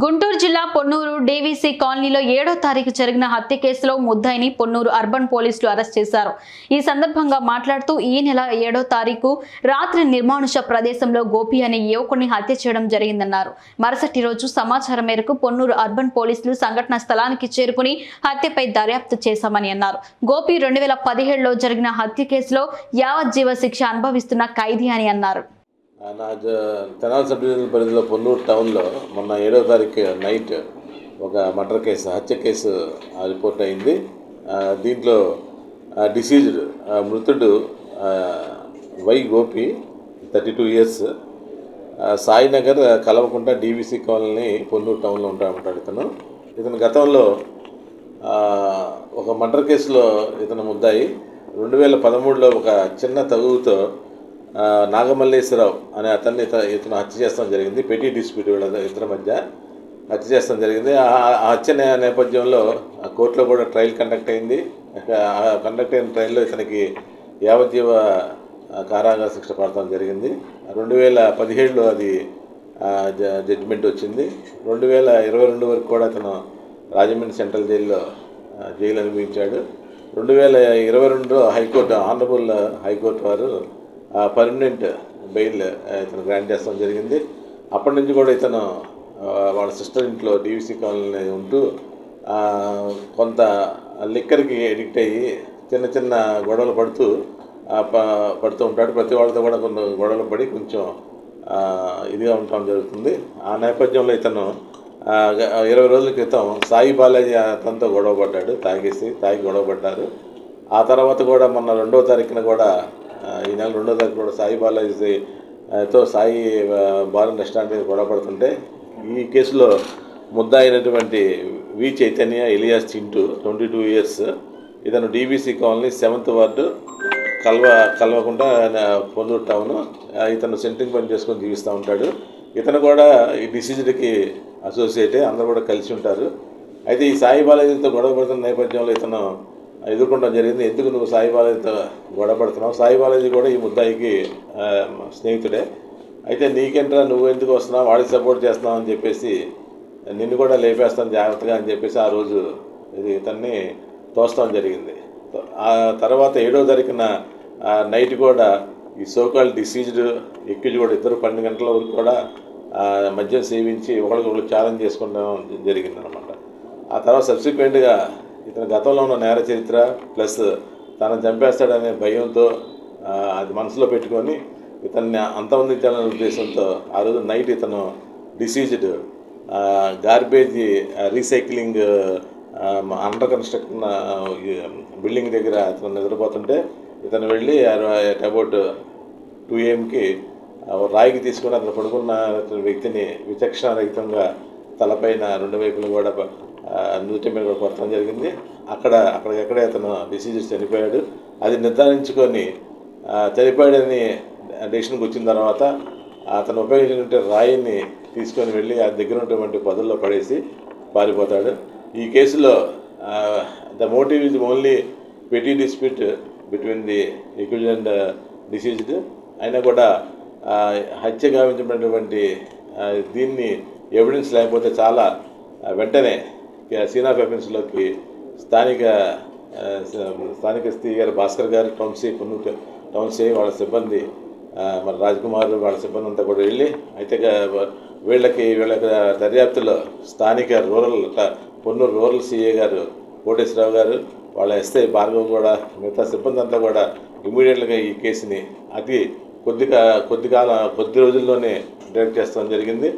గుంటూరు జిల్లా పొన్నూరు డీవీసీ కాలనీలో 7వ తారీఖు జరిగిన హత్య కేసులో ముద్దాయిని పొన్నూరు అర్బన్ పోలీసులు అరెస్ట్ చేశారు. ఈ సందర్భంగా మాట్లాడుతూ ఈ నెల 7వ తారీఖు రాత్రి నిర్మానుష ప్రదేశంలో గోపి అనే యువకుడిని హత్య చేయడం జరిగిందన్నారు. మరుసటి రోజు సమాచారం మేరకు పొన్నూరు అర్బన్ పోలీసులు సంఘటన స్థలానికి చేరుకుని హత్యపై దర్యాప్తు చేశామని అన్నారు. గోపి 2017లో జరిగిన హత్య కేసులో యావజ్జీవ శిక్ష అనుభవిస్తున్న ఖైదీ అని అన్నారు. తెనాలి సబ్ డివిజనల్ పరిధిలో పొన్నూరు టౌన్లో మొన్న 7వ తారీఖు నైట్ ఒక మర్డర్ కేసు, హత్య కేసు రిపోర్ట్ అయింది. దీంట్లో డిసీజ్డ్ మృతుడు Y Gopi 32 years, Sainagar Kalavakunta DVC colony Ponnuru టౌన్లో ఉంటాడు. ఇతను గతంలో ఒక మర్డర్ కేసులో ఇతను ముద్దాయి 2013లో ఒక చిన్న తగువుతో నాగమల్లేశ్వరరావు అనే అతన్ని ఇతను హత్య చేస్తాం జరిగింది. పెటీ డిస్ప్యూట్ ఇద్దరి మధ్య హత్య చేస్తాం జరిగింది. ఆ హత్య నేపథ్యంలో కోర్టులో కూడా ట్రయల్ కండక్ట్ అయింది. కండక్ట్ అయిన ట్రయల్లో ఇతనికి యావజ్జీవ కారాగార శిక్ష పడతాం జరిగింది. 2017లో అది జడ్జిమెంట్ వచ్చింది. 2022 వరకు కూడా ఇతను రాజమండ్రి సెంట్రల్ జైలు అనుభవించాడు. 2022లో హైకోర్టు ఆనరబుల్ హైకోర్టు వారు పర్మనెంట్ బెయిల్ ఇతను గ్రాంట్ చేస్తాం జరిగింది. అప్పటి నుంచి కూడా ఇతను వాళ్ళ సిస్టర్ ఇంట్లో డీవీసీ కాలనీ ఉంటూ కొంత లిక్కర్కి ఎడిక్ట్ అయ్యి చిన్న గొడవలు పడుతూ ఉంటాడు. ప్రతి వాళ్ళతో కూడా కొన్ని గొడవలు పడి కొంచెం ఇదిగా ఉండటం జరుగుతుంది. ఆ నేపథ్యంలో ఇతను 20 రోజుల క్రితం సాయి బాలాజీ అతనితో గొడవ పడ్డాడు. తాగి గొడవ పడ్డారు. ఆ తర్వాత కూడా మొన్న 2వ తారీఖున కూడా ఈ నెల 2వ తారీఖు కూడా సాయి బాలాజీతో సాయి బాలన్ రెస్టారెంట్ మీద గొడవ పడుతుంటే ఈ కేసులో ముద్దా అయినటువంటి వి చైతన్య ఎలియాస్ చింటూ 22 ఇయర్స్, ఇతను డీబీసీ కాలనీ 7th వార్డు కలవకుండా పొన్నూరు టౌన్. ఇతను సెంట్రింగ్ పని చేసుకొని జీవిస్తూ ఉంటాడు. ఇతను కూడా ఈ డిసీజ్డ్కి అసోసియేటే, అందరూ కూడా కలిసి ఉంటారు. అయితే ఈ సాయి బాలాజీతో గొడవ పడుతున్న నేపథ్యంలో ఇతను ఎదుర్కొనడం జరిగింది. ఎందుకు నువ్వు సాయి బాలాజీతో గొడవ పడుతున్నావు? సాయి బాలాజీ కూడా ఈ ముద్దాయికి స్నేహితుడే. అయితే నీకేంట్రా, నువ్వు ఎందుకు వస్తున్నావు, వాడికి సపోర్ట్ చేస్తున్నావు అని చెప్పేసి నిన్ను కూడా లేపేస్తాను జాగ్రత్తగా అని చెప్పేసి ఆ రోజు ఇతన్ని తోస్తాం జరిగింది. ఆ తర్వాత 7వ తారీఖున నైట్ కూడా ఈ సోకాల్ డిసీజ్డ్ ఎక్కిళ్ళు కూడా ఇద్దరు 12 గంటల వరకు కూడా మద్యం సేవించి ఒకరికొకరు ఛాలెంజ్ చేసుకోవడం జరిగిందనమాట. ఆ తర్వాత సబ్సిక్వెంట్గా ఇతను గతంలో ఉన్న నేర చరిత్ర ప్లస్ తనను చంపేస్తాడనే భయంతో అది మనసులో పెట్టుకొని ఇతన్ని అంతమొందించాలనే ఉద్దేశంతో ఆ రోజు నైట్ ఇతను deceased garbage recycling under construction building దగ్గర ఇతను నిద్రపోతుంటే ఇతను వెళ్ళి అబౌట్ 2 AM రాయికి తీసుకొని అతను పడుకున్న వ్యక్తిని విచక్షణారహితంగా తలపైన 2 వైపులు కూడా నృత్యం మీద కూడా కొట్టడం జరిగింది. అక్కడికక్కడే అతను డిసీజ్ చనిపోయాడు. అది నిర్ధారించుకొని చనిపోయాడని డెసిషన్కి వచ్చిన తర్వాత అతను ఉపయోగించినటువంటి రాయిని తీసుకొని వెళ్ళి ఆ దగ్గర ఉన్నటువంటి పొదల్లో పడేసి పారిపోతాడు. ఈ కేసులో the motive is only petty dispute between the accused and deceased. అయినా కూడా హత్య గావించినటువంటి దీన్ని ఎవిడెన్స్ లేకపోతే చాలా వెంటనే సీన్ ఆఫ్ ఎఫెన్స్లోకి స్థానిక స్త్రీ గారు భాస్కర్ గారు టౌన్ సే వాళ్ళ సిబ్బంది మన రాజ్కుమార్ వాళ్ళ సిబ్బంది అంతా కూడా వెళ్ళి అయితే వీళ్ళ దర్యాప్తులో స్థానిక పొన్నూరు రూరల్ సిఏ గారు కోటేశ్వరరావు గారు, వాళ్ళ ఎస్ఐ భార్గవ్ కూడా, మిగతా సిబ్బంది అంతా కూడా ఇమీడియట్గా ఈ కేసుని కొద్ది రోజుల్లోనే డైరెక్ట్ చేస్తాం జరిగింది.